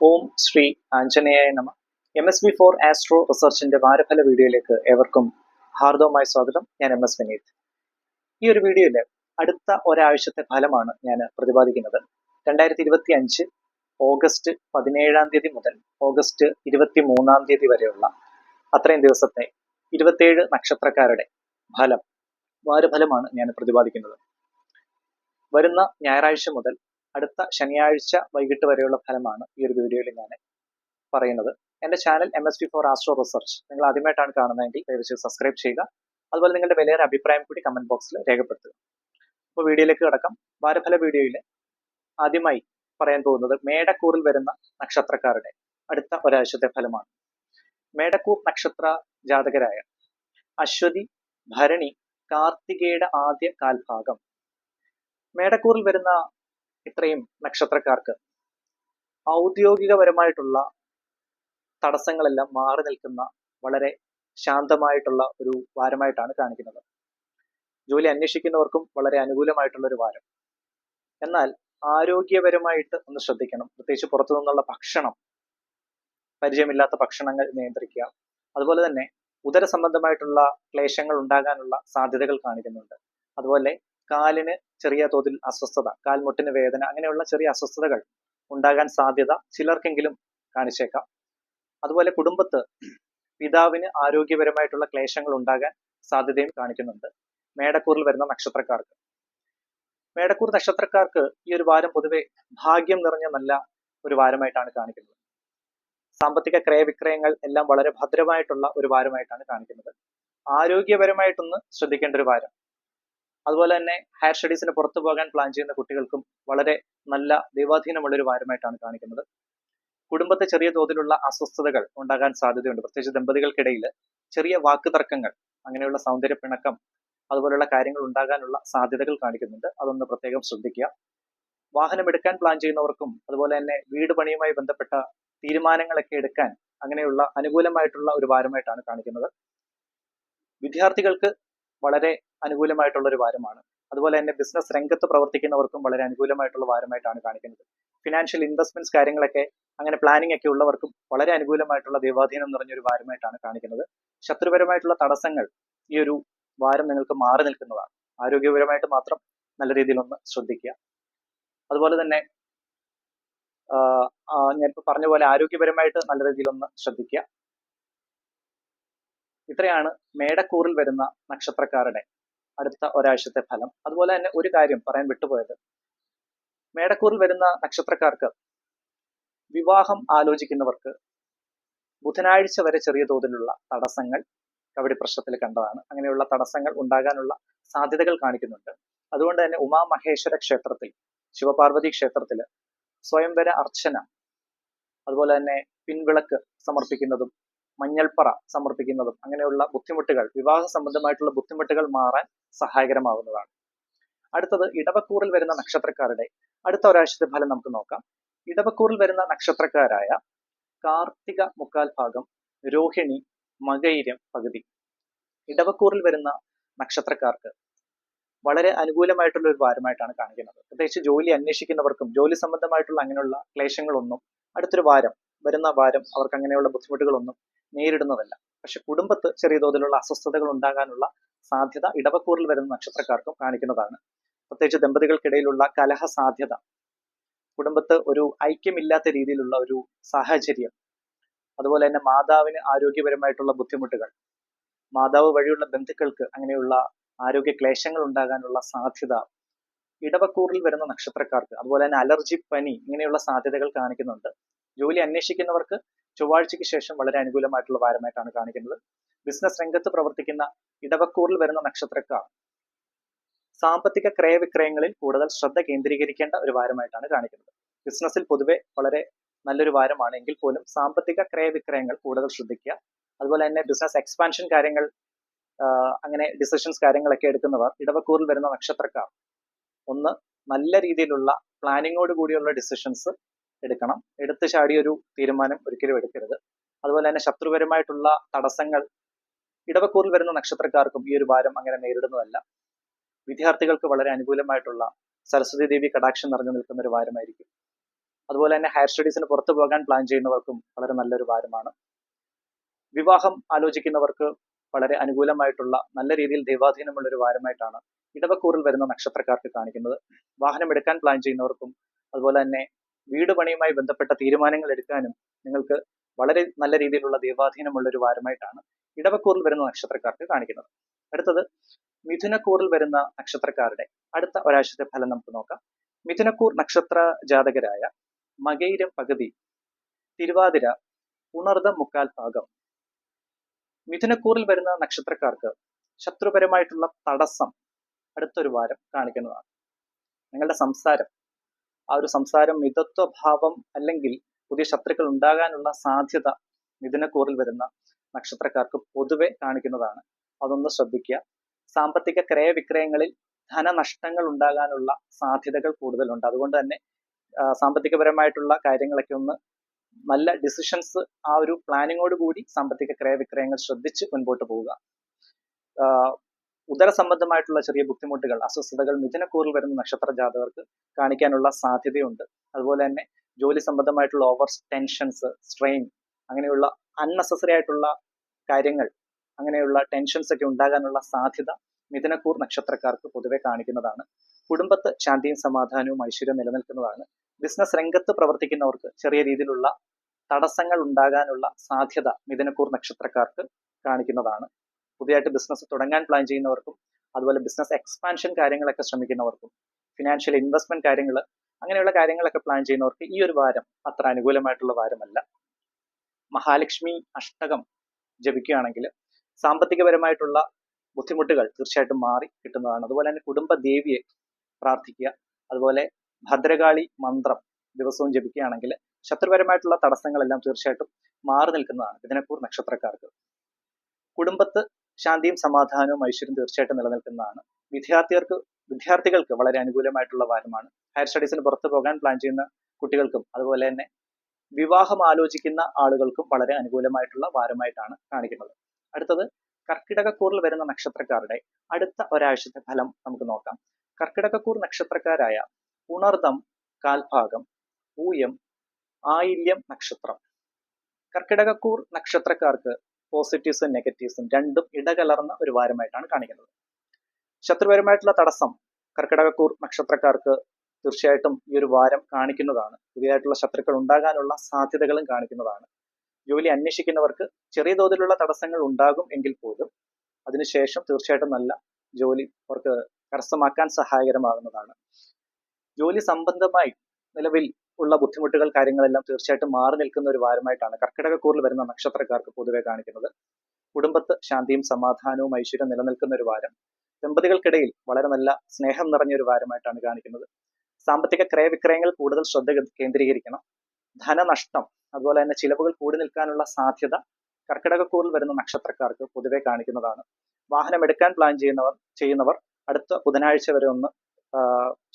ഓം ശ്രീ ആഞ്ജനേയായ നമ. MS-B4 astro റിസർച്ചിന്റെ വാരഫല വീഡിയോയിലേക്ക് ഏവർക്കും ഹാർദവമായ സ്വാഗതം. ഞാൻ MS വിനീത്. ഈ ഒരു വീഡിയോയിൽ അടുത്ത ഒരാഴ്ചത്തെ ഫലമാണ് ഞാൻ പ്രതിപാദിക്കുന്നത്. 2025 ഓഗസ്റ്റ് 17 മുതൽ ഓഗസ്റ്റ് 23 വരെയുള്ള അത്രയും ദിവസത്തെ 27 നക്ഷത്രക്കാരുടെ ഫലം, വാരഫലമാണ് ഞാൻ പ്രതിപാദിക്കുന്നത്. വരുന്ന ഞായറാഴ്ച മുതൽ അടുത്ത ശനിയാഴ്ച വൈകിട്ട് വരെയുള്ള ഫലമാണ് ഈ ഒരു വീഡിയോയിൽ ഞാൻ പറയുന്നത്. എൻ്റെ ചാനൽ MS-B4 ആസ്ട്രോ റിസർച്ച് നിങ്ങൾ ആദ്യമായിട്ടാണ് കാണുന്നതെങ്കിൽ ദയവചെയ്ത് സബ്സ്ക്രൈബ് ചെയ്യുക. അതുപോലെ നിങ്ങളുടെ വിലയേറെ അഭിപ്രായം കൂടി കമന്റ് ബോക്സിൽ രേഖപ്പെടുത്തുക. അപ്പോൾ വീഡിയോയിലേക്ക് കടക്കാം. വാരഫല വീഡിയോയിൽ ആദ്യമായി പറയാൻ പോകുന്നത് മേടക്കൂറിൽ വരുന്ന നക്ഷത്രക്കാരുടെ അടുത്ത ഒരാഴ്ചത്തെ ഫലമാണ്. മേടക്കൂർ നക്ഷത്ര ജാതകരായ അശ്വതി, ഭരണി, കാർത്തികയുടെ ആദ്യ കാൽഭാഗം, മേടക്കൂറിൽ വരുന്ന ഇത്രയും നക്ഷത്രക്കാർക്ക് ഔദ്യോഗികപരമായിട്ടുള്ള തടസ്സങ്ങളെല്ലാം മാറി നിൽക്കുന്ന വളരെ ശാന്തമായിട്ടുള്ള ഒരു വാരമായിട്ടാണ് കാണിക്കുന്നത്. ജോലി അന്വേഷിക്കുന്നവർക്കും വളരെ അനുകൂലമായിട്ടുള്ള ഒരു വാരം. എന്നാൽ ആരോഗ്യപരമായിട്ട് ഒന്ന് ശ്രദ്ധിക്കണം. പ്രത്യേകിച്ച് പുറത്തു നിന്നുള്ള ഭക്ഷണം, പരിചയമില്ലാത്ത ഭക്ഷണങ്ങൾ നിയന്ത്രിക്കുക. അതുപോലെ തന്നെ ഉദര സംബന്ധമായിട്ടുള്ള ക്ലേശങ്ങൾ ഉണ്ടാകാനുള്ള സാധ്യതകൾ കാണിക്കുന്നുണ്ട്. അതുപോലെ കാലിന് ചെറിയ തോതിൽ അസ്വസ്ഥത, കാൽമുട്ടിന് വേദന, അങ്ങനെയുള്ള ചെറിയ അസ്വസ്ഥതകൾ ഉണ്ടാകാൻ സാധ്യത ചിലർക്കെങ്കിലും കാണിച്ചേക്കാം. അതുപോലെ കുടുംബത്ത് പിതാവിന് ആരോഗ്യപരമായിട്ടുള്ള ക്ലേശങ്ങൾ ഉണ്ടാകാൻ സാധ്യതയും കാണിക്കുന്നുണ്ട് മേടക്കൂറിൽ വരുന്ന നക്ഷത്രക്കാർക്ക്. മേടക്കൂർ നക്ഷത്രക്കാർക്ക് ഈ ഒരു വാരം പൊതുവെ ഭാഗ്യം നിറഞ്ഞ നല്ല ഒരു വാരമായിട്ടാണ് കാണിക്കുന്നത്. സാമ്പത്തിക ക്രയവിക്രയങ്ങൾ എല്ലാം വളരെ ഭദ്രമായിട്ടുള്ള ഒരു വാരമായിട്ടാണ് കാണിക്കുന്നത്. ആരോഗ്യപരമായിട്ടൊന്ന് ശ്രദ്ധിക്കേണ്ട ഒരു വാരം. അതുപോലെ തന്നെ ഹയർ സ്റ്റഡീസിന് പുറത്തു പോകാൻ പ്ലാൻ ചെയ്യുന്ന കുട്ടികൾക്കും വളരെ നല്ല ദൈവാധീനമുള്ള ഒരു വാരമായിട്ടാണ് കാണിക്കുന്നത്. കുടുംബത്തെ ചെറിയ തോതിലുള്ള അസ്വസ്ഥതകൾ ഉണ്ടാകാൻ സാധ്യതയുണ്ട്. പ്രത്യേകിച്ച് ദമ്പതികൾക്കിടയിൽ ചെറിയ വാക്ക് തർക്കങ്ങൾ, അങ്ങനെയുള്ള സൗന്ദര്യ പിണക്കം, അതുപോലുള്ള കാര്യങ്ങൾ ഉണ്ടാകാനുള്ള സാധ്യതകൾ കാണിക്കുന്നുണ്ട്. അതൊന്ന് പ്രത്യേകം ശ്രദ്ധിക്കുക. വാഹനം എടുക്കാൻ പ്ലാൻ ചെയ്യുന്നവർക്കും അതുപോലെ തന്നെ വീട് പണിയുമായി ബന്ധപ്പെട്ട തീരുമാനങ്ങളൊക്കെ എടുക്കാൻ അങ്ങനെയുള്ള അനുകൂലമായിട്ടുള്ള ഒരു വാരമായിട്ടാണ് കാണിക്കുന്നത്. വിദ്യാർത്ഥികൾക്ക് വളരെ അനുകൂലമായിട്ടുള്ള ഒരു വാരമാണ്. അതുപോലെ തന്നെ ബിസിനസ് രംഗത്ത് പ്രവർത്തിക്കുന്നവർക്കും വളരെ അനുകൂലമായിട്ടുള്ള വാരമായിട്ടാണ് കാണിക്കുന്നത്. ഫിനാൻഷ്യൽ ഇൻവെസ്റ്റ്മെന്റ്സ് കാര്യങ്ങളൊക്കെ അങ്ങനെ പ്ലാനിംഗ് ഒക്കെ ഉള്ളവർക്കും വളരെ അനുകൂലമായിട്ടുള്ള ദൈവാധീനം നിറഞ്ഞൊരു വാരമായിട്ടാണ് കാണിക്കുന്നത്. ശത്രുപരമായിട്ടുള്ള തടസ്സങ്ങൾ ഈ ഒരു വാരം നിങ്ങൾക്ക് മാറി നിൽക്കുന്നതാണ്. ആരോഗ്യപരമായിട്ട് മാത്രം നല്ല രീതിയിൽ ഒന്ന് ശ്രദ്ധിക്കുക. അതുപോലെ തന്നെ ഞാൻ പറഞ്ഞ പോലെ ആരോഗ്യപരമായിട്ട് നല്ല രീതിയിൽ ഒന്ന് ശ്രദ്ധിക്കുക. ഇത്രയാണ് മേടക്കൂറിൽ വരുന്ന നക്ഷത്രക്കാരുടെ അടുത്ത ഒരാഴ്ചത്തെ ഫലം. അതുപോലെ തന്നെ ഒരു കാര്യം പറയാൻ വിട്ടുപോയത്, മേടക്കൂറിൽ വരുന്ന നക്ഷത്രക്കാർക്ക് വിവാഹം ആലോചിക്കുന്നവർക്ക് ബുധനാഴ്ച വരെ ചെറിയ തോതിലുള്ള തടസ്സങ്ങൾ കവടി പ്രശ്നത്തിൽ കണ്ടതാണ്. അങ്ങനെയുള്ള തടസ്സങ്ങൾ ഉണ്ടാകാനുള്ള സാധ്യതകൾ കാണിക്കുന്നുണ്ട്. അതുകൊണ്ട് തന്നെ ഉമാമഹേശ്വര ക്ഷേത്രത്തിൽ, ശിവപാർവതി ക്ഷേത്രത്തിൽ സ്വയംവര അർച്ചന, അതുപോലെ തന്നെ പിൻവിളക്ക് സമർപ്പിക്കുന്നതും മഞ്ഞൾപ്പറ സമർപ്പിക്കുന്നതും അങ്ങനെയുള്ള ബുദ്ധിമുട്ടുകൾ, വിവാഹ സംബന്ധമായിട്ടുള്ള ബുദ്ധിമുട്ടുകൾ മാറാൻ സഹായകരമാവുന്നതാണ്. അടുത്തത് ഇടവക്കൂറിൽ വരുന്ന നക്ഷത്രക്കാരുടെ അടുത്ത ഒരാഴ്ചത്തെ ഫലം നമുക്ക് നോക്കാം. ഇടവക്കൂറിൽ വരുന്ന നക്ഷത്രക്കാരായ കാർത്തിക മുക്കാൽ ഭാഗം, രോഹിണി, മകയിരം പകുതി, ഇടവക്കൂറിൽ വരുന്ന നക്ഷത്രക്കാർക്ക് വളരെ അനുകൂലമായിട്ടുള്ള ഒരു വാരമായിട്ടാണ് കാണിക്കുന്നത്. പ്രത്യേകിച്ച് ജോലി അന്വേഷിക്കുന്നവർക്കും ജോലി സംബന്ധമായിട്ടുള്ള അങ്ങനെയുള്ള ക്ലേശങ്ങളൊന്നും അടുത്തൊരു വാരം, വരുന്ന വാരം അവർക്ക് അങ്ങനെയുള്ള ബുദ്ധിമുട്ടുകളൊന്നും നേരിടുന്നതല്ല. പക്ഷെ കുടുംബത്ത് ചെറിയ തോതിലുള്ള അസ്വസ്ഥതകൾ ഉണ്ടാകാനുള്ള സാധ്യത ഇടവക്കൂറിൽ വരുന്ന നക്ഷത്രക്കാർക്കും കാണിക്കുന്നതാണ്. പ്രത്യേകിച്ച് ദമ്പതികൾക്കിടയിലുള്ള കലഹ സാധ്യത, കുടുംബത്ത് ഒരു ഐക്യമില്ലാത്ത രീതിയിലുള്ള ഒരു സാഹചര്യം, അതുപോലെ തന്നെ മാതാവിന് ആരോഗ്യപരമായിട്ടുള്ള ബുദ്ധിമുട്ടുകൾ, മാതാവ് വഴിയുള്ള ബന്ധുക്കൾക്ക് അങ്ങനെയുള്ള ആരോഗ്യ ക്ലേശങ്ങൾ ഉണ്ടാകാനുള്ള സാധ്യത ഇടവക്കൂറിൽ വരുന്ന നക്ഷത്രക്കാർക്ക്, അതുപോലെ തന്നെ അലർജി, പനി, ഇങ്ങനെയുള്ള സാധ്യതകൾ കാണിക്കുന്നുണ്ട്. ജോലി അന്വേഷിക്കുന്നവർക്ക് ചൊവ്വാഴ്ചയ്ക്ക് ശേഷം വളരെ അനുകൂലമായിട്ടുള്ള വാരമായിട്ടാണ് കാണിക്കുന്നത്. ബിസിനസ് രംഗത്ത് പ്രവർത്തിക്കുന്ന ഇടവക്കൂറിൽ വരുന്ന നക്ഷത്രക്കാർ സാമ്പത്തിക ക്രയവിക്രയങ്ങളിൽ കൂടുതൽ ശ്രദ്ധ കേന്ദ്രീകരിക്കേണ്ട ഒരു വാരമായിട്ടാണ് കാണിക്കുന്നത്. ബിസിനസ്സിൽ പൊതുവെ വളരെ നല്ലൊരു വാരമാണ് എങ്കിൽ പോലും സാമ്പത്തിക ക്രയവിക്രയങ്ങൾ കൂടുതൽ ശ്രദ്ധിക്കുക. അതുപോലെ തന്നെ ബിസിനസ് എക്സ്പാൻഷൻ കാര്യങ്ങൾ, അങ്ങനെ ഡിസിഷൻസ് കാര്യങ്ങളൊക്കെ എടുക്കുന്നവർ ഇടവക്കൂറിൽ വരുന്ന നക്ഷത്രക്കാർ ഒന്ന് നല്ല രീതിയിലുള്ള പ്ലാനിങ്ങോട് കൂടിയുള്ള ഡിസിഷൻസ് എടുക്കണം. എടുത്തു ചാടിയൊരു തീരുമാനം ഒരിക്കലും എടുക്കരുത്. അതുപോലെ തന്നെ ശത്രുപരമായിട്ടുള്ള തടസ്സങ്ങൾ ഇടവക്കൂറിൽ വരുന്ന നക്ഷത്രക്കാർക്കും ഈ ഒരു വാരം അങ്ങനെ നേരിടുന്നതല്ല. വിദ്യാർത്ഥികൾക്ക് വളരെ അനുകൂലമായിട്ടുള്ള സരസ്വതി ദേവി കടാക്ഷം നിറഞ്ഞു നിൽക്കുന്ന ഒരു വാരമായിരിക്കും. അതുപോലെ തന്നെ ഹയർ സ്റ്റഡീസിന് പുറത്തു പോകാൻ പ്ലാൻ ചെയ്യുന്നവർക്കും വളരെ നല്ലൊരു വാരമാണ്. വിവാഹം ആലോചിക്കുന്നവർക്ക് വളരെ അനുകൂലമായിട്ടുള്ള നല്ല രീതിയിൽ ദൈവാധീനമുള്ള ഒരു വാരമായിട്ടാണ് ഇടവക്കൂറിൽ വരുന്ന നക്ഷത്രക്കാർക്ക് കാണിക്കുന്നത്. വാഹനം എടുക്കാൻ പ്ലാൻ ചെയ്യുന്നവർക്കും അതുപോലെ തന്നെ വീട് പണിയുമായി ബന്ധപ്പെട്ട തീരുമാനങ്ങൾ എടുക്കാനും നിങ്ങൾക്ക് വളരെ നല്ല രീതിയിലുള്ള ദൈവാധീനമുള്ള ഒരു വാരമായിട്ടാണ് ഇടവക്കൂറിൽ വരുന്ന നക്ഷത്രക്കാർക്ക് കാണിക്കുന്നത്. അടുത്തത് മിഥുനക്കൂറിൽ വരുന്ന നക്ഷത്രക്കാരുടെ അടുത്ത ഒരാഴ്ചത്തെ ഫലം നമുക്ക് നോക്കാം. മിഥുനക്കൂർ നക്ഷത്ര ജാതകരായ മകയിരം പകുതി, തിരുവാതിര, ഉണർദം മുക്കാൽ ഭാഗം. മിഥുനക്കൂറിൽ വരുന്ന നക്ഷത്രക്കാർക്ക് ശത്രുപരമായിട്ടുള്ള തടസ്സം അടുത്തൊരു വാരം കാണിക്കുന്നതാണ്. നിങ്ങളുടെ സംസാരം, ആ ഒരു സംസാരം മിതത്വഭാവം അല്ലെങ്കിൽ പുതിയ ശത്രുക്കൾ ഉണ്ടാകാനുള്ള സാധ്യത മിഥുനക്കൂറിൽ വരുന്ന നക്ഷത്രക്കാർക്ക് പൊതുവെ കാണിക്കുന്നതാണ്. അതൊന്ന് ശ്രദ്ധിക്കുക. സാമ്പത്തിക ക്രയവിക്രയങ്ങളിൽ ധനനഷ്ടങ്ങൾ ഉണ്ടാകാനുള്ള സാധ്യതകൾ കൂടുതലുണ്ട്. അതുകൊണ്ട് തന്നെ സാമ്പത്തികപരമായിട്ടുള്ള കാര്യങ്ങളൊക്കെ ഒന്ന് നല്ല ഡിസിഷൻസ്, ആ ഒരു പ്ലാനിങ്ങോട് കൂടി സാമ്പത്തിക ക്രയവിക്രയങ്ങൾ ശ്രദ്ധിച്ച് മുൻപോട്ട് പോവുക. ഉദര സംബന്ധമായിട്ടുള്ള ചെറിയ ബുദ്ധിമുട്ടുകൾ, അസ്വസ്ഥതകൾ മിഥുനക്കൂറിൽ വരുന്ന നക്ഷത്ര ജാതകർക്ക് കാണിക്കാനുള്ള സാധ്യതയുണ്ട്. അതുപോലെ തന്നെ ജോലി സംബന്ധമായിട്ടുള്ള ഓവർ ടെൻഷൻസ്, സ്ട്രെയിൻ, അങ്ങനെയുള്ള അൺനെസസറി ആയിട്ടുള്ള കാര്യങ്ങൾ, അങ്ങനെയുള്ള ടെൻഷൻസ് ഒക്കെ ഉണ്ടാകാനുള്ള സാധ്യത മിഥുനക്കൂർ നക്ഷത്രക്കാർക്ക് പൊതുവെ കാണിക്കുന്നതാണ്. കുടുംബത്ത് ശാന്തിയും സമാധാനവും ഐശ്വര്യവും നിലനിൽക്കുന്നതാണ്. ബിസിനസ് രംഗത്ത് പ്രവർത്തിക്കുന്നവർക്ക് ചെറിയ രീതിയിലുള്ള തടസ്സങ്ങൾ ഉണ്ടാകാനുള്ള സാധ്യത മിഥുനക്കൂർ നക്ഷത്രക്കാർക്ക് കാണിക്കുന്നതാണ്. പുതിയതായിട്ട് ബിസിനസ് തുടങ്ങാൻ പ്ലാൻ ചെയ്യുന്നവർക്കും അതുപോലെ ബിസിനസ് എക്സ്പാൻഷൻ കാര്യങ്ങളൊക്കെ ശ്രമിക്കുന്നവർക്കും ഫിനാൻഷ്യൽ ഇൻവെസ്റ്റ്മെന്റ് കാര്യങ്ങൾ, അങ്ങനെയുള്ള കാര്യങ്ങളൊക്കെ പ്ലാൻ ചെയ്യുന്നവർക്ക് ഈ ഒരു വാരം അത്ര അനുകൂലമായിട്ടുള്ള വാരമല്ല. മഹാലക്ഷ്മി അഷ്ടകം ജപിക്കുകയാണെങ്കിൽ സാമ്പത്തികപരമായിട്ടുള്ള ബുദ്ധിമുട്ടുകൾ തീർച്ചയായിട്ടും മാറി കിട്ടുന്നതാണ്. അതുപോലെ തന്നെ കുടുംബ ദേവിയെ പ്രാർത്ഥിക്കുക. അതുപോലെ ഭദ്രകാളി മന്ത്രം ദിവസവും ജപിക്കുകയാണെങ്കിൽ ശത്രുപരമായിട്ടുള്ള തടസ്സങ്ങളെല്ലാം തീർച്ചയായിട്ടും മാറി നിൽക്കുന്നതാണ് മിഥുനക്കൂർ നക്ഷത്രക്കാർക്ക്. കുടുംബത്ത് ശാന്തിയും സമാധാനവും ഐശ്വര്യം തീർച്ചയായിട്ടും നിലനിൽക്കുന്നതാണ്. വിദ്യാർത്ഥികൾക്ക് വളരെ അനുകൂലമായിട്ടുള്ള വാരമാണ്. ഹയർ സ്റ്റഡീസിന് പുറത്തു പോകാൻ പ്ലാൻ ചെയ്യുന്ന കുട്ടികൾക്കും അതുപോലെ തന്നെ വിവാഹം ആലോചിക്കുന്ന ആളുകൾക്കും വളരെ അനുകൂലമായിട്ടുള്ള വാരമായിട്ടാണ് കാണിക്കുന്നത്. അടുത്തത് കർക്കിടകക്കൂറിൽ വരുന്ന നക്ഷത്രക്കാരുടെ അടുത്ത ഒരാഴ്ചത്തെ ഫലം നമുക്ക് നോക്കാം. കർക്കിടകക്കൂർ നക്ഷത്രക്കാരായ ഉണർദം കാൽഭാഗം, പൂയം, ആയില്യം നക്ഷത്രം. കർക്കിടകക്കൂർ നക്ഷത്രക്കാർക്ക് പോസിറ്റീവ്സും നെഗറ്റീവ്സും രണ്ടും ഇടകലർന്ന ഒരു വാരമായിട്ടാണ് കാണിക്കുന്നത്. ശത്രുപരമായിട്ടുള്ള തടസ്സം കർക്കിടകക്കൂർ നക്ഷത്രക്കാർക്ക് തീർച്ചയായിട്ടും ഈ ഒരു വാരം കാണിക്കുന്നതാണ്. പുതിയതായിട്ടുള്ള ശത്രുക്കൾ ഉണ്ടാകാനുള്ള സാധ്യതകളും കാണിക്കുന്നതാണ്. ജോലി അന്വേഷിക്കുന്നവർക്ക് ചെറിയ തോതിലുള്ള തടസ്സങ്ങൾ ഉണ്ടാകും എങ്കിൽ പോലും അതിനുശേഷം തീർച്ചയായിട്ടും നല്ല ജോലി അവർക്ക് കരസ്ഥമാക്കാൻ സഹായകരമാകുന്നതാണ്. ജോലി സംബന്ധമായി നിലവിൽ ഉള്ള ബുദ്ധിമുട്ടുകൾ കാര്യങ്ങളെല്ലാം തീർച്ചയായിട്ടും മാറി നിൽക്കുന്ന ഒരു വാരമായിട്ടാണ് കർക്കിടകക്കൂറിൽ വരുന്ന നക്ഷത്രക്കാർക്ക് പൊതുവെ കാണിക്കുന്നത്. കുടുംബത്ത് ശാന്തിയും സമാധാനവും ഐശ്വര്യം നിലനിൽക്കുന്ന ഒരു വാരം. ദമ്പതികൾക്കിടയിൽ വളരെ നല്ല സ്നേഹം നിറഞ്ഞ ഒരു വാരമായിട്ടാണ് കാണിക്കുന്നത്. സാമ്പത്തിക ക്രയവിക്രയങ്ങൾ കൂടുതൽ ശ്രദ്ധ കേന്ദ്രീകരിക്കണം. ധനനഷ്ടം അതുപോലെ തന്നെ ചിലവുകൾ കൂടി നിൽക്കാനുള്ള സാധ്യത കർക്കിടകക്കൂറിൽ വരുന്ന നക്ഷത്രക്കാർക്ക് പൊതുവെ കാണിക്കുന്നതാണ്. വാഹനം എടുക്കാൻ പ്ലാൻ ചെയ്യുന്നവർ അടുത്ത ബുധനാഴ്ച വരെ ഒന്ന്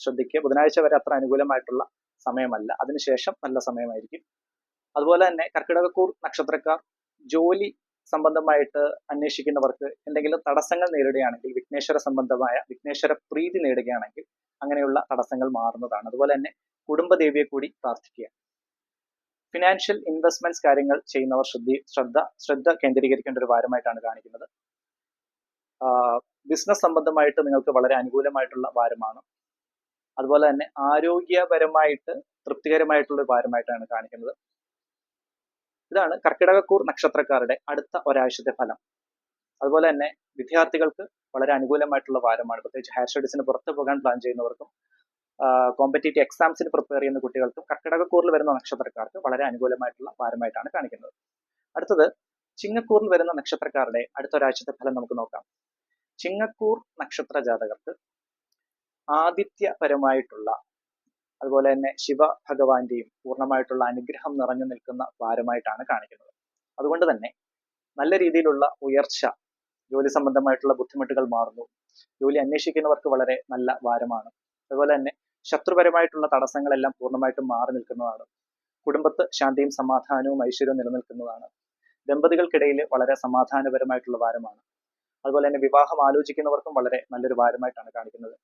ശ്രദ്ധിക്കുക. ബുധനാഴ്ച വരെ അത്ര അനുകൂലമായിട്ടുള്ള സമയമല്ല, അതിനുശേഷം നല്ല സമയമായിരിക്കും. അതുപോലെ തന്നെ കർക്കിടകക്കൂർ നക്ഷത്രക്കാർ ജോലി സംബന്ധമായിട്ട് അന്വേഷിക്കുന്നവർക്ക് എന്തെങ്കിലും തടസ്സങ്ങൾ നേരിടുകയാണെങ്കിൽ, വിഘ്നേശ്വര പ്രീതി നേടുകയാണെങ്കിൽ അങ്ങനെയുള്ള തടസ്സങ്ങൾ മാറുന്നതാണ്. അതുപോലെ തന്നെ കുടുംബദേവിയെ കൂടി പ്രാർത്ഥിക്കുക. ഫിനാൻഷ്യൽ ഇൻവെസ്റ്റ്മെന്റ്സ് കാര്യങ്ങൾ ചെയ്യുന്നവർ ശ്രദ്ധ കേന്ദ്രീകരിക്കേണ്ട ഒരു വാരമായിട്ടാണ് കാണിക്കുന്നത്. ബിസിനസ് സംബന്ധമായിട്ട് നിങ്ങൾക്ക് വളരെ അനുകൂലമായിട്ടുള്ള വാരമാണ്. അതുപോലെ തന്നെ ആരോഗ്യപരമായിട്ട് തൃപ്തികരമായിട്ടുള്ള ഒരു വാരമായിട്ടാണ് കാണിക്കുന്നത്. ഇതാണ് കർക്കിടകക്കൂർ നക്ഷത്രക്കാരുടെ അടുത്ത ഒരാഴ്ചത്തെ ഫലം. അതുപോലെ തന്നെ വിദ്യാർത്ഥികൾക്ക് വളരെ അനുകൂലമായിട്ടുള്ള വാരമാണ്. പ്രത്യേകിച്ച് ഹയർ സ്റ്റഡീസിന് പുറത്തു പോകാൻ പ്ലാൻ ചെയ്യുന്നവർക്കും കോമ്പറ്റേറ്റീവ് എക്സാംസിന് പ്രിപ്പയർ ചെയ്യുന്ന കുട്ടികൾക്കും കർക്കിടകക്കൂറിൽ വരുന്ന നക്ഷത്രക്കാർക്ക് വളരെ അനുകൂലമായിട്ടുള്ള വാരമായിട്ടാണ് കാണിക്കുന്നത്. അടുത്തത് ചിങ്ങക്കൂറിൽ വരുന്ന നക്ഷത്രക്കാരുടെ അടുത്ത ഒരാഴ്ചത്തെ ഫലം നമുക്ക് നോക്കാം. ചിങ്ങക്കൂർ നക്ഷത്ര ജാതകർക്ക് ആദിത്യപരമായിട്ടുള്ള അതുപോലെ തന്നെ ശിവഭഗവാന്റെയും പൂർണ്ണമായിട്ടുള്ള അനുഗ്രഹം നിറഞ്ഞു നിൽക്കുന്ന വാരമായിട്ടാണ് കാണിക്കുന്നത്. അതുകൊണ്ട് തന്നെ നല്ല രീതിയിലുള്ള ഉയർച്ച, ജോലി സംബന്ധമായിട്ടുള്ള ബുദ്ധിമുട്ടുകൾ മാറുന്നു. ജോലി അന്വേഷിക്കുന്നവർക്ക് വളരെ നല്ല വാരമാണ്. അതുപോലെ തന്നെ ശത്രുപരമായിട്ടുള്ള തടസ്സങ്ങളെല്ലാം പൂർണ്ണമായിട്ടും മാറി നിൽക്കുന്നതാണ്. കുടുംബത്ത് ശാന്തിയും സമാധാനവും ഐശ്വര്യവും നിലനിൽക്കുന്നതാണ്. ദമ്പതികൾക്കിടയിൽ വളരെ സമാധാനപരമായിട്ടുള്ള വാരമാണ്. അതുപോലെ തന്നെ വിവാഹം ആലോചിക്കുന്നവർക്കും വളരെ നല്ലൊരു വാരമായിട്ടാണ് കാണിക്കുന്നത്.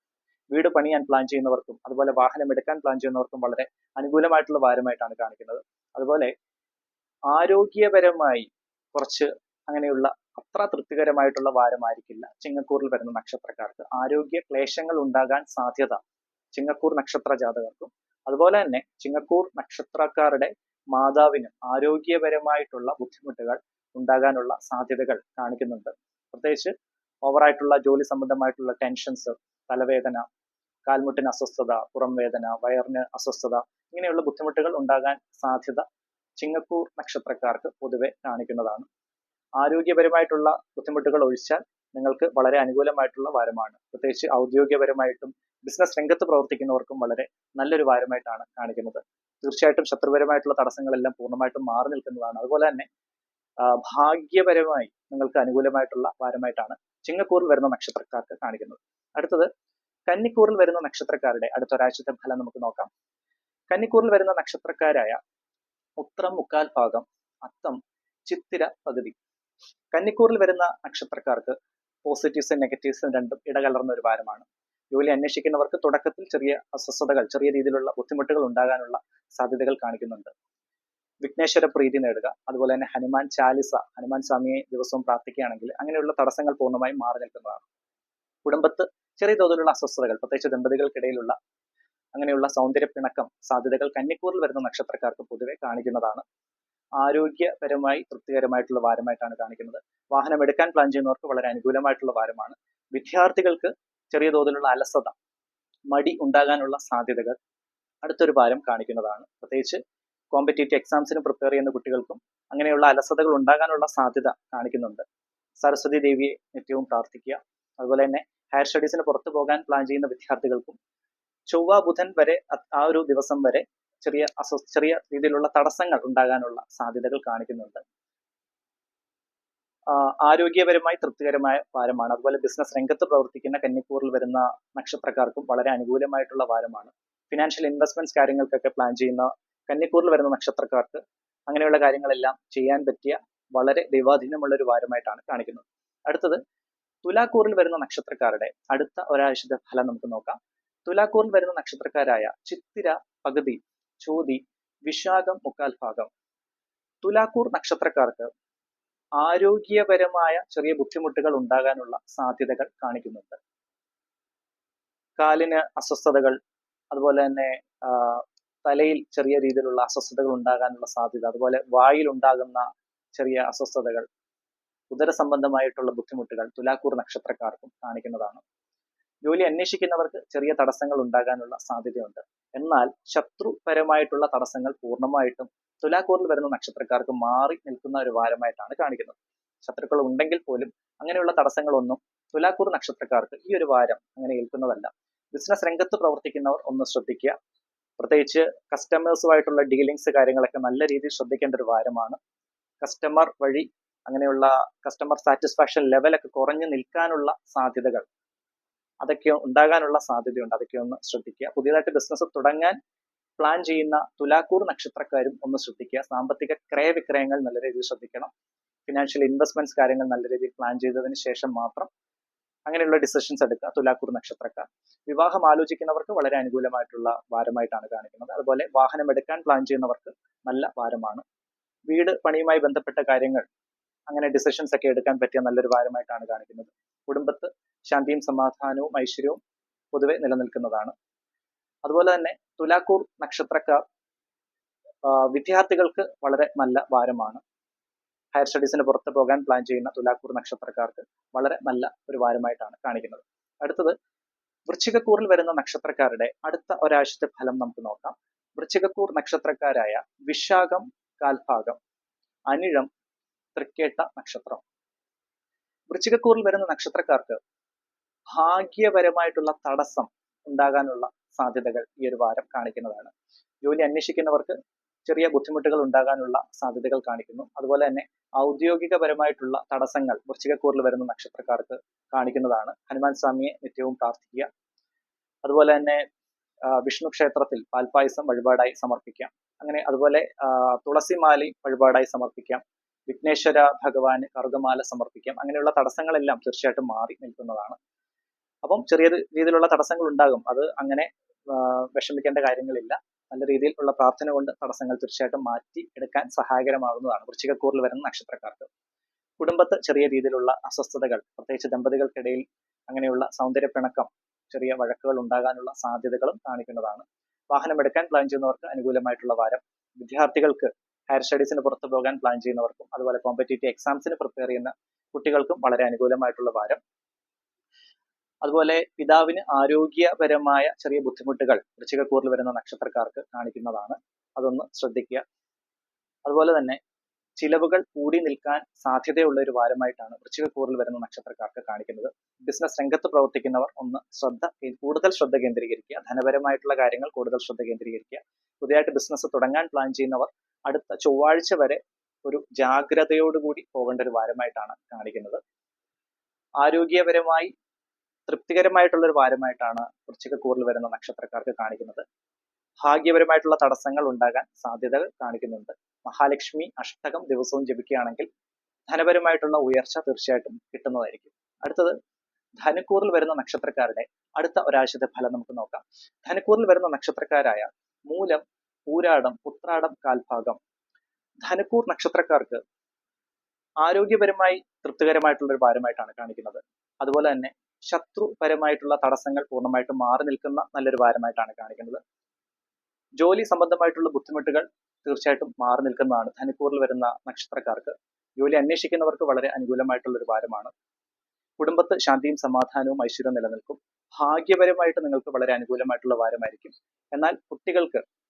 വീട് പണിയാൻ പ്ലാൻ ചെയ്യുന്നവർക്കും അതുപോലെ വാഹനം എടുക്കാൻ പ്ലാൻ ചെയ്യുന്നവർക്കും വളരെ അനുകൂലമായിട്ടുള്ള വാരമായിട്ടാണ് കാണിക്കുന്നത്. അതുപോലെ ആരോഗ്യപരമായി കുറച്ച് അങ്ങനെയുള്ള അത്ര തൃപ്തികരമായിട്ടുള്ള വാരമായിരിക്കില്ല ചിങ്ങക്കൂറിൽ വരുന്ന നക്ഷത്രക്കാർക്ക്. ആരോഗ്യ ക്ലേശങ്ങൾ ഉണ്ടാകാൻ സാധ്യത ചിങ്ങക്കൂർ നക്ഷത്ര ജാതകർക്കും അതുപോലെ തന്നെ ചിങ്ങക്കൂർ നക്ഷത്രക്കാരുടെ മാതാവിനും ആരോഗ്യപരമായിട്ടുള്ള ബുദ്ധിമുട്ടുകൾ ഉണ്ടാകാനുള്ള സാധ്യതകൾ കാണിക്കുന്നുണ്ട്. പ്രത്യേകിച്ച് ഓവറായിട്ടുള്ള ജോലി സംബന്ധമായിട്ടുള്ള ടെൻഷൻസ്, തലവേദന, കാൽമുട്ടിന് അസ്വസ്ഥത, പുറം വേദന, വയറിന് അസ്വസ്ഥത, ഇങ്ങനെയുള്ള ബുദ്ധിമുട്ടുകൾ ഉണ്ടാകാൻ സാധ്യത ചിങ്ങക്കൂർ നക്ഷത്രക്കാർക്ക് പൊതുവെ കാണിക്കുന്നതാണ്. ആരോഗ്യപരമായിട്ടുള്ള ബുദ്ധിമുട്ടുകൾ ഒഴിച്ചാൽ നിങ്ങൾക്ക് വളരെ അനുകൂലമായിട്ടുള്ള വാരമാണ്. പ്രത്യേകിച്ച് ഔദ്യോഗികപരമായിട്ടും ബിസിനസ് രംഗത്ത് പ്രവർത്തിക്കുന്നവർക്കും വളരെ നല്ലൊരു വാരമായിട്ടാണ് കാണിക്കുന്നത്. തീർച്ചയായിട്ടും ശത്രുപരമായിട്ടുള്ള തടസ്സങ്ങളെല്ലാം പൂർണ്ണമായിട്ടും മാറി നിൽക്കുന്നതാണ്. അതുപോലെ തന്നെ ഭാഗ്യപരമായി നിങ്ങൾക്ക് അനുകൂലമായിട്ടുള്ള വാരമായിട്ടാണ് ചിങ്ങക്കൂറിൽ വരുന്ന നക്ഷത്രക്കാർക്ക് കാണിക്കുന്നത്. അടുത്തത് കന്നിക്കൂറിൽ വരുന്ന നക്ഷത്രക്കാരുടെ അടുത്ത ഒരാഴ്ചത്തെ ഫലം നമുക്ക് നോക്കാം. കന്നിക്കൂറിൽ വരുന്ന നക്ഷത്രക്കാരായ ഉത്രം മുക്കാൽ ഭാഗം, അത്തം, ചിത്തിര പകുതി. കന്നിക്കൂറിൽ വരുന്ന നക്ഷത്രക്കാർക്ക് പോസിറ്റീവ്സും നെഗറ്റീവ്സും രണ്ടും ഇടകലർന്ന ഒരു വാരമാണ്. ജോലി അന്വേഷിക്കുന്നവർക്ക് തുടക്കത്തിൽ ചെറിയ അസ്വസ്ഥതകൾ, ചെറിയ രീതിയിലുള്ള ബുദ്ധിമുട്ടുകൾ ഉണ്ടാകാനുള്ള സാധ്യതകൾ കാണിക്കുന്നുണ്ട്. വിഘ്നേശ്വര പ്രീതി നേടുക, അതുപോലെ തന്നെ ഹനുമാൻ ചാലിസ, ഹനുമാൻ സ്വാമിയെ ദിവസവും പ്രാർത്ഥിക്കുകയാണെങ്കിൽ അങ്ങനെയുള്ള തടസ്സങ്ങൾ പൂർണ്ണമായും മാറി നിൽക്കുന്നതാണ്. കുടുംബത്ത് ചെറിയ തോതിലുള്ള അസ്വസ്ഥതകൾ, പ്രത്യേകിച്ച് ദമ്പതികൾക്കിടയിലുള്ള അങ്ങനെയുള്ള സൗന്ദര്യ പിണക്കം സാധ്യതകൾ കന്നിക്കൂറിൽ വരുന്ന നക്ഷത്രക്കാർക്ക് പൊതുവെ കാണിക്കുന്നതാണ്. ആരോഗ്യപരമായി തൃപ്തികരമായിട്ടുള്ള വാരമായിട്ടാണ് കാണിക്കുന്നത്. വാഹനം എടുക്കാൻ പ്ലാൻ ചെയ്യുന്നവർക്ക് വളരെ അനുകൂലമായിട്ടുള്ള വാരമാണ്. വിദ്യാർത്ഥികൾക്ക് ചെറിയ തോതിലുള്ള അലസത, മടി ഉണ്ടാകാനുള്ള സാധ്യതകൾ അടുത്തൊരു വാരം കാണിക്കുന്നതാണ്. പ്രത്യേകിച്ച് കോമ്പറ്റേറ്റീവ് എക്സാംസിന് പ്രിപ്പയർ ചെയ്യുന്ന കുട്ടികൾക്കും അങ്ങനെയുള്ള അലസതകൾ ഉണ്ടാകാനുള്ള സാധ്യത കാണിക്കുന്നുണ്ട്. സരസ്വതി ദേവിയെ നിത്യവും പ്രാർത്ഥിക്കുക. അതുപോലെ തന്നെ ഹയർ സ്റ്റഡീസിന് പുറത്തു പോകാൻ പ്ലാൻ ചെയ്യുന്ന വിദ്യാർത്ഥികൾക്കും ചൊവ്വ ബുധൻ വരെ ആ ഒരു ദിവസം വരെ ചെറിയ രീതിയിലുള്ള തടസ്സങ്ങൾ ഉണ്ടാകാനുള്ള സാധ്യതകൾ കാണിക്കുന്നുണ്ട്. ആരോഗ്യപരമായി തൃപ്തികരമായ വാരമാണ്. അതുപോലെ ബിസിനസ് രംഗത്ത് പ്രവർത്തിക്കുന്ന കന്നിക്കൂറിൽ വരുന്ന നക്ഷത്രക്കാർക്കും വളരെ അനുകൂലമായിട്ടുള്ള വാരമാണ്. ഫിനാൻഷ്യൽ ഇൻവെസ്റ്റ്മെന്റ്സ് കാര്യങ്ങൾക്കൊക്കെ പ്ലാൻ ചെയ്യുന്ന കന്നിക്കൂറിൽ വരുന്ന നക്ഷത്രക്കാർക്ക് അങ്ങനെയുള്ള കാര്യങ്ങളെല്ലാം ചെയ്യാൻ പറ്റിയ വളരെ ദൈവാധീനമുള്ള ഒരു വാരമായിട്ടാണ് കാണിക്കുന്നത്. അടുത്തത് തുലാക്കൂറിൽ വരുന്ന നക്ഷത്രക്കാരുടെ അടുത്ത ഒരാഴ്ചത്തെ ഫലം നമുക്ക് നോക്കാം. തുലാക്കൂറിൽ വരുന്ന നക്ഷത്രക്കാരായ ചിത്തിര പകുതി, ചോതി, വിശാഖം മുക്കാൽ ഭാഗം. തുലാക്കൂർ നക്ഷത്രക്കാർക്ക് ആരോഗ്യപരമായ ചെറിയ ബുദ്ധിമുട്ടുകൾ ഉണ്ടാകാനുള്ള സാധ്യതകൾ കാണിക്കുന്നുണ്ട്. കാലിന് അസ്വസ്ഥതകൾ, അതുപോലെ തന്നെ തലയിൽ ചെറിയ രീതിയിലുള്ള അസ്വസ്ഥതകൾ ഉണ്ടാകാനുള്ള സാധ്യത, അതുപോലെ വായിൽ ഉണ്ടാകുന്ന ചെറിയ അസ്വസ്ഥതകൾ, ഉദര സംബന്ധമായിട്ടുള്ള ബുദ്ധിമുട്ടുകൾ തുലാക്കൂർ നക്ഷത്രക്കാർക്കും കാണിക്കുന്നതാണ്. ജോലി അന്വേഷിക്കുന്നവർക്ക് ചെറിയ തടസ്സങ്ങൾ ഉണ്ടാകാനുള്ള സാധ്യതയുണ്ട്. എന്നാൽ ശത്രുപരമായിട്ടുള്ള തടസ്സങ്ങൾ പൂർണ്ണമായിട്ടും തുലാക്കൂറിൽ വരുന്ന നക്ഷത്രക്കാർക്ക് മാറി നിൽക്കുന്ന ഒരു വാരമായിട്ടാണ് കാണിക്കുന്നത്. ശത്രുക്കൾ ഉണ്ടെങ്കിൽ പോലും അങ്ങനെയുള്ള തടസ്സങ്ങളൊന്നും തുലാക്കൂർ നക്ഷത്രക്കാർക്ക് ഈ ഒരു വാരം അങ്ങനെ ഏൽക്കുന്നതല്ല. ബിസിനസ് രംഗത്ത് പ്രവർത്തിക്കുന്നവർ ഒന്ന് ശ്രദ്ധിക്കുക. പ്രത്യേകിച്ച് കസ്റ്റമേഴ്സുമായിട്ടുള്ള ഡീലിങ്സ് കാര്യങ്ങളൊക്കെ നല്ല രീതിയിൽ ശ്രദ്ധിക്കേണ്ട ഒരു വാരമാണ്. കസ്റ്റമർ വഴി അങ്ങനെയുള്ള കസ്റ്റമർ സാറ്റിസ്ഫാക്ഷൻ ലെവലൊക്കെ കുറഞ്ഞു നിൽക്കാനുള്ള സാധ്യതകൾ അതൊക്കെ ഉണ്ടാകാനുള്ള സാധ്യതയുണ്ട്. അതൊക്കെ ഒന്ന് ശ്രദ്ധിക്കുക. പുതിയതായിട്ട് ബിസിനസ് തുടങ്ങാൻ പ്ലാൻ ചെയ്യുന്ന തുലാക്കൂർ നക്ഷത്രക്കാരും ഒന്ന് ശ്രദ്ധിക്കുക. സാമ്പത്തിക ക്രയവിക്രയങ്ങൾ നല്ല രീതിയിൽ ശ്രദ്ധിക്കണം. ഫിനാൻഷ്യൽ ഇൻവെസ്റ്റ്മെന്റ്സ് കാര്യങ്ങൾ നല്ല രീതിയിൽ പ്ലാൻ ചെയ്തതിന് ശേഷം മാത്രം അങ്ങനെയുള്ള ഡിസിഷൻസ് എടുക്കുക തുലാക്കൂർ നക്ഷത്രക്കാർ. വിവാഹം ആലോചിക്കുന്നവർക്ക് വളരെ അനുകൂലമായിട്ടുള്ള വാരമായിട്ടാണ് കാണിക്കുന്നത്. അതുപോലെ വാഹനം എടുക്കാൻ പ്ലാൻ ചെയ്യുന്നവർക്ക് നല്ല വാരമാണ്. വീട് പണിയുമായി ബന്ധപ്പെട്ട കാര്യങ്ങൾ അങ്ങനെ ഡിസിഷൻസ് ഒക്കെ എടുക്കാൻ പറ്റിയ നല്ലൊരു വാരമായിട്ടാണ് കാണിക്കുന്നത്. കുടുംബത്ത് ശാന്തിയും സമാധാനവും ഐശ്വര്യവും പൊതുവെ നിലനിൽക്കുന്നതാണ്. അതുപോലെ തന്നെ തുലാക്കൂർ നക്ഷത്രക്കാർ വിദ്യാർത്ഥികൾക്ക് വളരെ നല്ല വാരമാണ്. ഹയർ സ്റ്റഡീസിന് പുറത്ത് പോകാൻ പ്ലാൻ ചെയ്യുന്ന തുലാക്കൂർ നക്ഷത്രക്കാർക്ക് വളരെ നല്ല ഒരു വാരമായിട്ടാണ് കാണിക്കുന്നത്. അടുത്തത് വൃശ്ചികക്കൂറിൽ വരുന്ന നക്ഷത്രക്കാരുടെ അടുത്ത ഒരാഴ്ചത്തെ ഫലം നമുക്ക് നോക്കാം. വൃശ്ചികക്കൂർ നക്ഷത്രക്കാരായ വിശാഖം കാൽഭാഗം, അനിഴം, തൃക്കേട്ട നക്ഷത്രം. വൃശ്ചികക്കൂറിൽ വരുന്ന നക്ഷത്രക്കാർക്ക് ഭാഗ്യപരമായിട്ടുള്ള തടസ്സം ഉണ്ടാകാനുള്ള സാധ്യതകൾ ഈ ഒരു വാരം കാണിക്കുന്നതാണ്. ജോലി അന്വേഷിക്കുന്നവർക്ക് ചെറിയ ബുദ്ധിമുട്ടുകൾ ഉണ്ടാകാനുള്ള സാധ്യതകൾ കാണിക്കുന്നു. അതുപോലെ തന്നെ ഔദ്യോഗികപരമായിട്ടുള്ള തടസ്സങ്ങൾ വൃശ്ചികക്കൂറിൽ വരുന്ന നക്ഷത്രക്കാർക്ക് കാണിക്കുന്നതാണ്. ഹനുമാൻ സ്വാമിയെ നിത്യവും പ്രാർത്ഥിക്കുക. അതുപോലെ തന്നെ വിഷ്ണു ക്ഷേത്രത്തിൽ പാൽപ്പായസം വഴിപാടായി സമർപ്പിക്കാം. അങ്ങനെ അതുപോലെ തുളസിമാലി വഴിപാടായി സമർപ്പിക്കാം. വിഘ്നേശ്വര ഭഗവാന് കറുകമാല സമർപ്പിക്കാം. അങ്ങനെയുള്ള തടസ്സങ്ങളെല്ലാം തീർച്ചയായിട്ടും മാറി നിൽക്കുന്നതാണ്. അപ്പം ചെറിയ രീതിയിലുള്ള തടസ്സങ്ങൾ ഉണ്ടാകും. അത് അങ്ങനെ വിഷമിക്കേണ്ട കാര്യങ്ങളില്ല. നല്ല രീതിയിലുള്ള പ്രാർത്ഥന കൊണ്ട് തടസ്സങ്ങൾ തീർച്ചയായിട്ടും മാറ്റി എടുക്കാൻ സഹായകരമാകുന്നതാണ് വൃശ്ചികക്കൂറിൽ വരുന്ന നക്ഷത്രക്കാർക്ക്. കുടുംബത്ത് ചെറിയ രീതിയിലുള്ള അസ്വസ്ഥതകൾ, പ്രത്യേകിച്ച് ദമ്പതികൾക്കിടയിൽ അങ്ങനെയുള്ള സൗന്ദര്യപ്പിണക്കം, ചെറിയ വഴക്കുകൾ ഉണ്ടാകാനുള്ള സാധ്യതകളും കാണിക്കുന്നതാണ്. വാഹനം എടുക്കാൻ പ്ലാൻ ചെയ്യുന്നവർക്ക് അനുകൂലമായിട്ടുള്ള വാരം. വിദ്യാർത്ഥികൾക്ക് ഹയർ സ്റ്റഡീസിന് പുറത്തു പോകാൻ പ്ലാൻ ചെയ്യുന്നവർക്കും അതുപോലെ കോമ്പറ്റേറ്റീവ് എക്സാംസിന് പ്രിപ്പയർ ചെയ്യുന്ന കുട്ടികൾക്കും വളരെ അനുകൂലമായിട്ടുള്ള വാരം. അതുപോലെ പിതാവിന് ആരോഗ്യപരമായ ചെറിയ ബുദ്ധിമുട്ടുകൾ വൃശ്ചികക്കൂറിൽ വരുന്ന നക്ഷത്രക്കാർക്ക് കാണിക്കുന്നതാണ്. അതൊന്ന് ശ്രദ്ധിക്കുക. അതുപോലെ തന്നെ ചിലവുകൾ കൂടി നിൽക്കാൻ സാധ്യതയുള്ള ഒരു വാരമായിട്ടാണ് വൃശ്ചികക്കൂറിൽ വരുന്ന നക്ഷത്രക്കാർക്ക് കാണിക്കുന്നത്. ബിസിനസ് രംഗത്ത് പ്രവർത്തിക്കുന്നവർ ഒന്ന് കൂടുതൽ ശ്രദ്ധ കേന്ദ്രീകരിക്കുക. ധനപരമായിട്ടുള്ള കാര്യങ്ങൾ കൂടുതൽ ശ്രദ്ധ കേന്ദ്രീകരിക്കുക. പുതിയതായിട്ട് ബിസിനസ് തുടങ്ങാൻ പ്ലാൻ ചെയ്യുന്നവർ അടുത്ത ചൊവ്വാഴ്ച വരെ ഒരു ജാഗ്രതയോടുകൂടി പോകേണ്ട ഒരു വാരമായിട്ടാണ് കാണിക്കുന്നത്. ആരോഗ്യപരമായി തൃപ്തികരമായിട്ടുള്ള ഒരു വാരമായിട്ടാണ് വൃശ്ചികക്കൂറിൽ വരുന്ന നക്ഷത്രക്കാർക്ക് കാണിക്കുന്നത്. ഭാഗ്യപരമായിട്ടുള്ള തടസ്സങ്ങൾ ഉണ്ടാകാൻ സാധ്യതകൾ കാണിക്കുന്നുണ്ട്. മഹാലക്ഷ്മി അഷ്ടകം ദിവസവും ജപിക്കുകയാണെങ്കിൽ ധനപരമായിട്ടുള്ള ഉയർച്ച തീർച്ചയായിട്ടും കിട്ടുന്നതായിരിക്കും. അടുത്തത് ധനുക്കൂറിൽ വരുന്ന നക്ഷത്രക്കാരുടെ അടുത്ത ഒരാഴ്ചത്തെ ഫലം നമുക്ക് നോക്കാം. ധനുക്കൂറിൽ വരുന്ന നക്ഷത്രക്കാരായ മൂലം, പൂരാടം, ഉത്രാടം, കാൽഭാഗം. ധനുക്കൂർ നക്ഷത്രക്കാർക്ക് ആരോഗ്യപരമായി തൃപ്തികരമായിട്ടുള്ള ഒരു വാരമായിട്ടാണ് കാണിക്കുന്നത്. അതുപോലെ തന്നെ ശത്രുപരമായിട്ടുള്ള തടസ്സങ്ങൾ പൂർണ്ണമായിട്ടും മാറി നിൽക്കുന്ന നല്ലൊരു വാരമായിട്ടാണ് കാണിക്കുന്നത്. ജോലി സംബന്ധമായിട്ടുള്ള ബുദ്ധിമുട്ടുകൾ തീർച്ചയായിട്ടും മാറി നിൽക്കുന്നതാണ് ധനുക്കൂറിൽ വരുന്ന നക്ഷത്രക്കാർക്ക്. ജോലി അന്വേഷിക്കുന്നവർക്ക് വളരെ അനുകൂലമായിട്ടുള്ള ഒരു വാരമാണ്. കുടുംബത്ത് ശാന്തിയും സമാധാനവും ഐശ്വര്യവും നിലനിൽക്കും. ഭാഗ്യപരമായിട്ട് നിങ്ങൾക്ക് വളരെ അനുകൂലമായിട്ടുള്ള വാരമായിരിക്കും. എന്നാൽ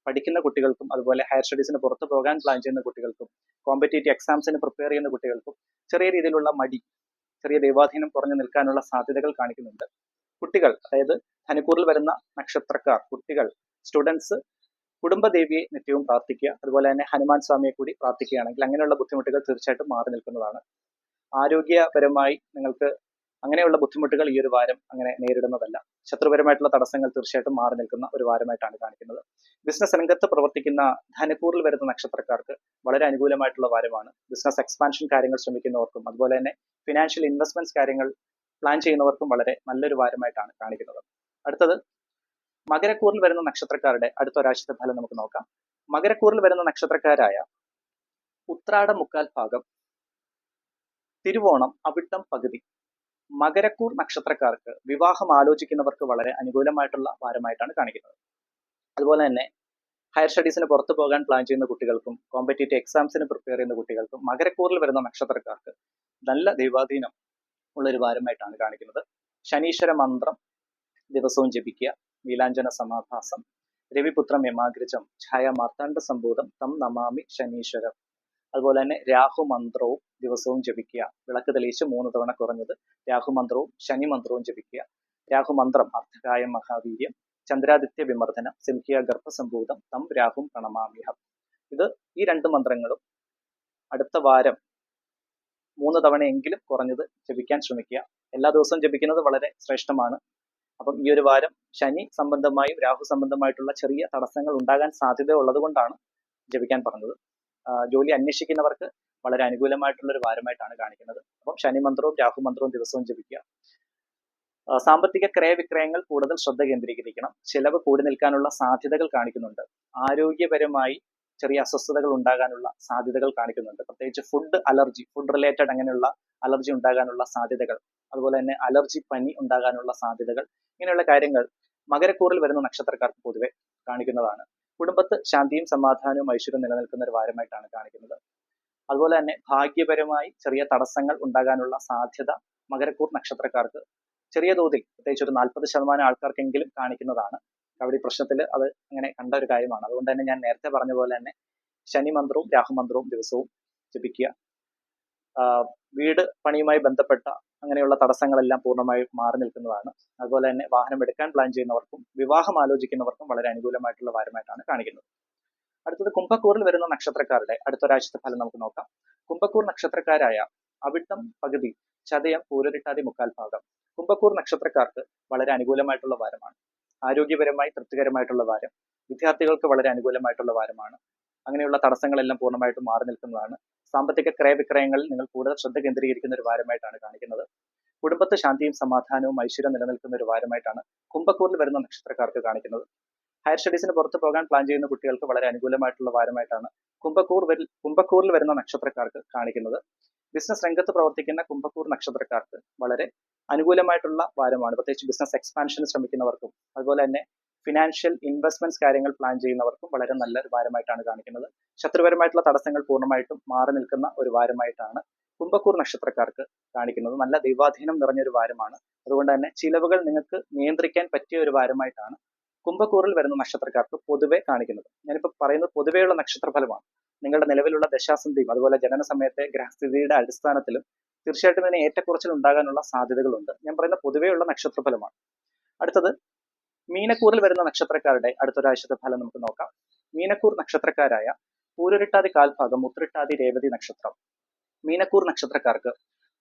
പഠിക്കുന്ന കുട്ടികൾക്കും അതുപോലെ ഹയർ സ്റ്റഡീസിന് പുറത്തു പോകാൻ പ്ലാൻ ചെയ്യുന്ന കുട്ടികൾക്കും കോമ്പറ്റേറ്റീവ് എക്സാംസിന് പ്രിപ്പയർ ചെയ്യുന്ന കുട്ടികൾക്കും ചെറിയ രീതിയിലുള്ള മടി, ചെറിയ ദൈവാധീനം കുറഞ്ഞു നിൽക്കാനുള്ള സാധ്യതകൾ കാണിക്കുന്നുണ്ട്. കുട്ടികൾ, അതായത് ധനുക്കൂറിൽ വരുന്ന നക്ഷത്രക്കാർ, കുട്ടികൾ, സ്റ്റുഡൻസ് കുടുംബദേവിയെ നിത്യവും പ്രാർത്ഥിക്കുക. അതുപോലെ തന്നെ ഹനുമാൻ സ്വാമിയെ കൂടി പ്രാർത്ഥിക്കുകയാണെങ്കിൽ അങ്ങനെയുള്ള ബുദ്ധിമുട്ടുകൾ തീർച്ചയായിട്ടും മാറി നിൽക്കുന്നതാണ്. ആരോഗ്യപരമായി നിങ്ങൾക്ക് അങ്ങനെയുള്ള ബുദ്ധിമുട്ടുകൾ ഈ ഒരു വാരം അങ്ങനെ നേരിടുന്നതല്ല. ശത്രുപരമായിട്ടുള്ള തടസ്സങ്ങൾ തീർച്ചയായിട്ടും മാറി നിൽക്കുന്ന ഒരു വാരമായിട്ടാണ് കാണിക്കുന്നത്. ബിസിനസ് രംഗത്ത് പ്രവർത്തിക്കുന്ന ധനുക്കൂറിൽ വരുന്ന നക്ഷത്രക്കാർക്ക് വളരെ അനുകൂലമായിട്ടുള്ള വാരമാണ്. ബിസിനസ് എക്സ്പാൻഷൻ കാര്യങ്ങൾ ശ്രമിക്കുന്നവർക്കും അതുപോലെ തന്നെ ഫിനാൻഷ്യൽ ഇൻവെസ്റ്റ്മെന്റ്സ് കാര്യങ്ങൾ പ്ലാൻ ചെയ്യുന്നവർക്കും വളരെ നല്ലൊരു വാരമായിട്ടാണ് കാണിക്കുന്നത്. അടുത്തത് മകരക്കൂറിൽ വരുന്ന നക്ഷത്രക്കാരുടെ അടുത്ത ഒരാഴ്ചത്തെ ഫലം നമുക്ക് നോക്കാം. മകരക്കൂറിൽ വരുന്ന നക്ഷത്രക്കാരായ ഉത്രാടം മുക്കാൽ ഭാഗം, തിരുവോണം അവിട്ടം പകുതി. മകരക്കൂർ നക്ഷത്രക്കാർക്ക് വിവാഹം ആലോചിക്കുന്നവർക്ക് വളരെ അനുകൂലമായിട്ടുള്ള വാരമായിട്ടാണ് കാണിക്കുന്നത്. അതുപോലെ തന്നെ ഹയർ സ്റ്റഡീസിന് പുറത്തു പോകാൻ പ്ലാൻ ചെയ്യുന്ന കുട്ടികൾക്കും കോമ്പറ്റേറ്റീവ് എക്സാംസിന് പ്രിപ്പയർ ചെയ്യുന്ന കുട്ടികൾക്കും മകരക്കൂറിൽ വരുന്ന നക്ഷത്രക്കാർക്ക് നല്ല ദൈവാധീനം ഉള്ള ഒരു വാരമായിട്ടാണ് കാണിക്കുന്നത്. ശനീശ്വര മന്ത്രം ദിവസവും ജപിക്കുക. നീലാഞ്ജന സമാഭാസം, രവിപുത്രം യമാഗ്രജം, ഛായ മാർത്താണ്ഡ സംഭൂതം തം നമാമി ശനീശ്വരം. അതുപോലെ തന്നെ രാഹുമന്ത്രവും ദിവസവും ജപിക്കുക. വിളക്ക് തെളിയിച്ച് 3 തവണ കുറഞ്ഞത് രാഹുമന്ത്രവും ശനി മന്ത്രവും ജപിക്കുക. രാഹുമന്ത്രം അർത്ഥകായം മഹാവീര്യം, ചന്ദ്രാദിത്യ വിമർദ്ദനം, സിംഹിയ ഗർഭസംഭൂതം തം രാഹും പ്രണമാമ്യഹം. ഈ 2 മന്ത്രങ്ങളും അടുത്ത വാരം 3 തവണയെങ്കിലും കുറഞ്ഞത് ജപിക്കാൻ ശ്രമിക്കുക. എല്ലാ ദിവസവും ജപിക്കുന്നത് വളരെ ശ്രേഷ്ഠമാണ്. അപ്പം ഈ ഒരു വാരം ശനി സംബന്ധമായും രാഹു സംബന്ധമായിട്ടുള്ള ചെറിയ തടസ്സങ്ങൾ ഉണ്ടാകാൻ സാധ്യത ഉള്ളത് കൊണ്ടാണ് ജപിക്കാൻ പറഞ്ഞത്. ജോലി അന്വേഷിക്കുന്നവർക്ക് വളരെ അനുകൂലമായിട്ടുള്ള ഒരു വാരമായിട്ടാണ് കാണിക്കുന്നത്. അപ്പം ശനി മന്ത്രവും രാഹു മന്ത്രവും ദിവസവും ജപിക്കുക. സാമ്പത്തിക ക്രയവിക്രയങ്ങൾ കൂടുതൽ ശ്രദ്ധ കേന്ദ്രീകരിക്കണം. ചിലവ് കൂടി നിൽക്കാനുള്ള സാധ്യതകൾ കാണിക്കുന്നുണ്ട്. ആരോഗ്യപരമായി ചെറിയ അസ്വസ്ഥതകൾ ഉണ്ടാകാനുള്ള സാധ്യതകൾ കാണിക്കുന്നുണ്ട്. പ്രത്യേകിച്ച് ഫുഡ് റിലേറ്റഡ് അങ്ങനെയുള്ള അലർജി ഉണ്ടാകാനുള്ള സാധ്യതകൾ, അതുപോലെ തന്നെ അലർജി പനി ഉണ്ടാകാനുള്ള സാധ്യതകൾ, ഇങ്ങനെയുള്ള കാര്യങ്ങൾ മകരക്കൂറിൽ വരുന്ന നക്ഷത്രക്കാർക്ക് പൊതുവെ കാണിക്കുന്നതാണ്. കുടുംബത്ത് ശാന്തിയും സമാധാനവും ഐശ്വര്യവും നിലനിൽക്കുന്ന ഒരു വാരമായിട്ടാണ് കാണിക്കുന്നത്. അതുപോലെ തന്നെ ഭാഗ്യപരമായി ചെറിയ തടസ്സങ്ങൾ ഉണ്ടാകാനുള്ള സാധ്യത മകരക്കൂർ നക്ഷത്രക്കാർക്ക് ചെറിയ തോതിൽ, പ്രത്യേകിച്ച് ഒരു 40% ആൾക്കാർക്കെങ്കിലും കാണിക്കുന്നതാണ്. കബഡി പ്രശ്നത്തിൽ അത് അങ്ങനെ കണ്ട ഒരു കാര്യമാണ്. അതുകൊണ്ട് തന്നെ ഞാൻ നേരത്തെ പറഞ്ഞ പോലെ തന്നെ ശനി മന്ത്രവും രാഹുമന്ത്രവും ദിവസവും ജപിക്കുക. വീട് പണിയുമായി ബന്ധപ്പെട്ട അങ്ങനെയുള്ള തടസ്സങ്ങളെല്ലാം പൂർണ്ണമായും മാറി നിൽക്കുന്നതാണ്. അതുപോലെ തന്നെ വാഹനം എടുക്കാൻ പ്ലാൻ ചെയ്യുന്നവർക്കും വിവാഹം ആലോചിക്കുന്നവർക്കും വളരെ അനുകൂലമായിട്ടുള്ള വാരമായിട്ടാണ് കാണിക്കുന്നത്. അടുത്തത് കുംഭക്കൂറിൽ വരുന്ന നക്ഷത്രക്കാരുടെ അടുത്തൊരാഴ്ചത്തെ ഫലം നമുക്ക് നോക്കാം. കുംഭക്കൂർ നക്ഷത്രക്കാരായ അവിട്ടം പകുതി, ചതയം പൂരരിട്ടാതി മുക്കാൽ ഭാഗം. കുംഭക്കൂർ നക്ഷത്രക്കാർക്ക് വളരെ അനുകൂലമായിട്ടുള്ള വാരമാണ്. ആരോഗ്യപരമായി തൃപ്തികരമായിട്ടുള്ള വാരം. വിദ്യാർത്ഥികൾക്ക് വളരെ അനുകൂലമായിട്ടുള്ള വാരമാണ്. അങ്ങനെയുള്ള തടസ്സങ്ങളെല്ലാം പൂർണ്ണമായിട്ടും മാറി നിൽക്കുന്നതാണ്. സാമ്പത്തിക ക്രയവിക്രയങ്ങളിൽ നിങ്ങൾ കൂടുതൽ ശ്രദ്ധ കേന്ദ്രീകരിക്കുന്ന ഒരു വാരമായിട്ടാണ് കാണിക്കുന്നത്. കുടുംബത്ത് ശാന്തിയും സമാധാനവും ഐശ്വര്യം നിലനിൽക്കുന്ന ഒരു വാരമായിട്ടാണ് കുംഭക്കൂറിൽ വരുന്ന നക്ഷത്രക്കാർക്ക് കാണിക്കുന്നത്. ഹയർ സ്റ്റഡീസിന് പുറത്തു പോകാൻ പ്ലാൻ ചെയ്യുന്ന കുട്ടികൾക്ക് വളരെ അനുകൂലമായിട്ടുള്ള വാരമായിട്ടാണ് കുംഭക്കൂറിൽ വരുന്ന നക്ഷത്രക്കാർക്ക് കാണിക്കുന്നത്. ബിസിനസ് രംഗത്ത് പ്രവർത്തിക്കുന്ന കുംഭക്കൂർ നക്ഷത്രക്കാർക്ക് വളരെ അനുകൂലമായിട്ടുള്ള വാരമാണ്. പ്രത്യേകിച്ച് ബിസിനസ് എക്സ്പാൻഷന് ശ്രമിക്കുന്നവർക്കും അതുപോലെ തന്നെ ഫിനാൻഷ്യൽ ഇൻവെസ്റ്റ്മെന്റ്സ് കാര്യങ്ങൾ പ്ലാൻ ചെയ്യുന്നവർക്കും വളരെ നല്ലൊരു വാരമായിട്ടാണ് കാണിക്കുന്നത്. ശത്രുപരമായിട്ടുള്ള തടസ്സങ്ങൾ പൂർണ്ണമായിട്ടും മാറി നിൽക്കുന്ന ഒരു വാരമായിട്ടാണ് കുംഭക്കൂർ നക്ഷത്രക്കാർക്ക് കാണിക്കുന്നത്. നല്ല ദൈവാധീനം നിറഞ്ഞൊരു വാരമാണ്. അതുകൊണ്ട് തന്നെ ചിലവുകൾ നിങ്ങൾക്ക് നിയന്ത്രിക്കാൻ പറ്റിയ ഒരു വാരമായിട്ടാണ് കുംഭക്കൂറിൽ വരുന്ന നക്ഷത്രക്കാർക്ക് പൊതുവെ കാണിക്കുന്നത്. ഞാനിപ്പോൾ പറയുന്നത് പൊതുവെയുള്ള നക്ഷത്രഫലമാണ്. നിങ്ങളുടെ നിലവിലുള്ള ദശാസന്ധിയും അതുപോലെ ജനന സമയത്തെ ഗ്രഹസ്ഥിതിയുടെ അടിസ്ഥാനത്തിലും തീർച്ചയായിട്ടും ഇതിന് ഏറ്റക്കുറച്ചിൽ ഉണ്ടാകാനുള്ള സാധ്യതകളുണ്ട്. ഞാൻ പറയുന്ന പൊതുവെയുള്ള നക്ഷത്രഫലമാണ്. അടുത്തത് മീനക്കൂറിൽ വരുന്ന നക്ഷത്രക്കാരുടെ അടുത്തൊരാഴ്ചത്തെ ഫലം നമുക്ക് നോക്കാം. മീനക്കൂർ നക്ഷത്രക്കാരായ പൂരുരുട്ടാതി കാൽഭാഗം, ഉത്രട്ടാതി രേവതി നക്ഷത്രം, മീനക്കൂർ നക്ഷത്രക്കാർക്ക്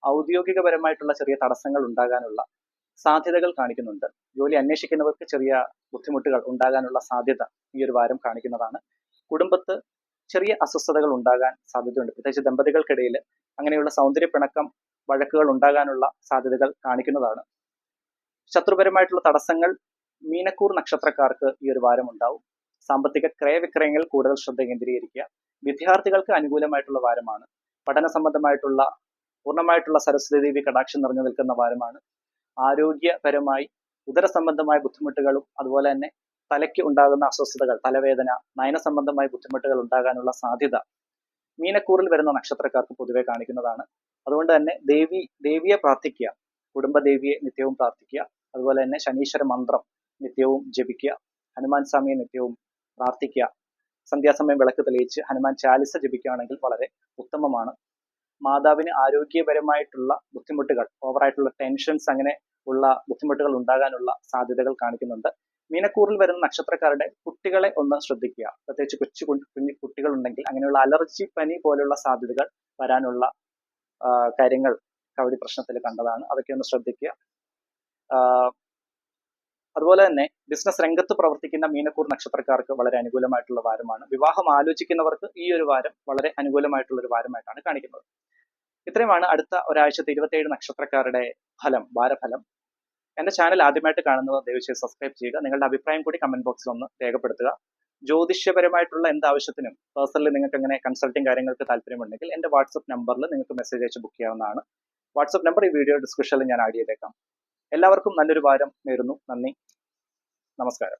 ഔദ്യോഗികപരമായിട്ടുള്ള ചെറിയ തടസ്സങ്ങൾ ഉണ്ടാകാനുള്ള സാധ്യതകൾ കാണിക്കുന്നുണ്ട്. ജോലി അന്വേഷിക്കുന്നവർക്ക് ചെറിയ ബുദ്ധിമുട്ടുകൾ ഉണ്ടാകാനുള്ള സാധ്യത ഈ ഒരു വാരം കാണിക്കുന്നതാണ്. കുടുംബത്ത് ചെറിയ അസ്വസ്ഥതകൾ ഉണ്ടാകാൻ സാധ്യതയുണ്ട്. പ്രത്യേകിച്ച് ദമ്പതികൾക്കിടയിൽ അങ്ങനെയുള്ള സൗന്ദര്യപ്പിണക്കം, വഴക്കുകൾ ഉണ്ടാകാനുള്ള സാധ്യതകൾ കാണിക്കുന്നതാണ്. ശത്രുപരമായിട്ടുള്ള തടസ്സങ്ങൾ മീനക്കൂർ നക്ഷത്രക്കാർക്ക് ഈ ഒരു വാരം ഉണ്ടാവും. സാമ്പത്തിക ക്രയവിക്രയങ്ങൾ കൂടുതൽ ശ്രദ്ധ കേന്ദ്രീകരിക്കുക. വിദ്യാർത്ഥികൾക്ക് അനുകൂലമായിട്ടുള്ള വാരമാണ്. പഠന സംബന്ധമായിട്ടുള്ള പൂർണ്ണമായിട്ടുള്ള സരസ്വതി ദേവി കടാക്ഷം നിറഞ്ഞു നിൽക്കുന്ന വാരമാണ്. ആരോഗ്യപരമായി ഉദര സംബന്ധമായ ബുദ്ധിമുട്ടുകളും അതുപോലെ തന്നെ തലയ്ക്ക് ഉണ്ടാകുന്ന അസ്വസ്ഥതകൾ, തലവേദന, നയന സംബന്ധമായ ബുദ്ധിമുട്ടുകൾ ഉണ്ടാകാനുള്ള സാധ്യത മീനക്കൂറിൽ വരുന്ന നക്ഷത്രക്കാർക്ക് പൊതുവെ കാണിക്കുന്നതാണ്. അതുകൊണ്ട് തന്നെ ദേവിയെ പ്രാർത്ഥിക്കുക, കുടുംബദേവിയെ നിത്യവും പ്രാർത്ഥിക്കുക. അതുപോലെ തന്നെ ശനീശ്വര മന്ത്രം നിത്യവും ജപിക്കുക, ഹനുമാൻ സ്വാമിയെ നിത്യവും പ്രാർത്ഥിക്കുക. സന്ധ്യാസമയം വിളക്ക് തെളിയിച്ച് ഹനുമാൻ ചാലിസ ജപിക്കുകയാണെങ്കിൽ വളരെ ഉത്തമമാണ്. മാതാവിന് ആരോഗ്യപരമായിട്ടുള്ള ബുദ്ധിമുട്ടുകൾ, ഓവറായിട്ടുള്ള ടെൻഷൻസ്, അങ്ങനെ ഉള്ള ബുദ്ധിമുട്ടുകൾ ഉണ്ടാകാനുള്ള സാധ്യതകൾ കാണിക്കുന്നുണ്ട്. മീനക്കൂറിൽ വരുന്ന നക്ഷത്രക്കാരുടെ കുട്ടികളെ ഒന്ന് ശ്രദ്ധിക്കുക. പ്രത്യേകിച്ച് കുഞ്ഞു കുട്ടികൾ ഉണ്ടെങ്കിൽ അങ്ങനെയുള്ള അലർജി പനി പോലുള്ള സാധ്യതകൾ വരാനുള്ള കാര്യങ്ങൾ കവടി പ്രശ്നത്തിൽ കണ്ടതാണ്. അതൊക്കെ ഒന്ന് ശ്രദ്ധിക്കുക. അതുപോലെ തന്നെ ബിസിനസ് രംഗത്ത് പ്രവർത്തിക്കുന്ന മീനക്കൂർ നക്ഷത്രക്കാർക്ക് വളരെ അനുകൂലമായിട്ടുള്ള വാരമാണ്. വിവാഹം ആലോചിക്കുന്നവർക്ക് ഈ ഒരു വാരം വളരെ അനുകൂലമായിട്ടുള്ള ഒരു വാരമായിട്ടാണ് കാണിക്കുന്നത്. ഇത്രയുമാണ് അടുത്ത ഒരാഴ്ചത്തെ 27 നക്ഷത്രക്കാരുടെ വാരഫലം. എന്റെ ചാനൽ ആദ്യമായിട്ട് കാണുന്നവർ ദയവുചെയ്ത് സബ്സ്ക്രൈബ് ചെയ്യുക. നിങ്ങളുടെ അഭിപ്രായം കൂടി കമന്റ് ബോക്സിൽ ഒന്ന് രേഖപ്പെടുത്തുക. ജ്യോതിഷപരമായിട്ടുള്ള എന്താവശ്യത്തിനും പേഴ്സണലി നിങ്ങൾക്ക് അങ്ങനെ കൺസൾട്ടിങ് കാര്യങ്ങൾക്ക് താല്പര്യമുണ്ടെങ്കിൽ എന്റെ വാട്സ്ആപ്പ് നമ്പറിൽ നിങ്ങൾക്ക് മെസ്സേജ് അയച്ച് ബുക്ക് ചെയ്യാവുന്നതാണ്. വാട്സ്ആപ്പ് നമ്പർ ഈ വീഡിയോ ഡിസ്ക്രിപ്ഷനിൽ ഞാൻ ആഡ് ചെയ്തേക്കാം. എല്ലാവർക്കും നല്ലൊരു വാരം നേരുന്നു. നന്ദി, നമസ്കാരം.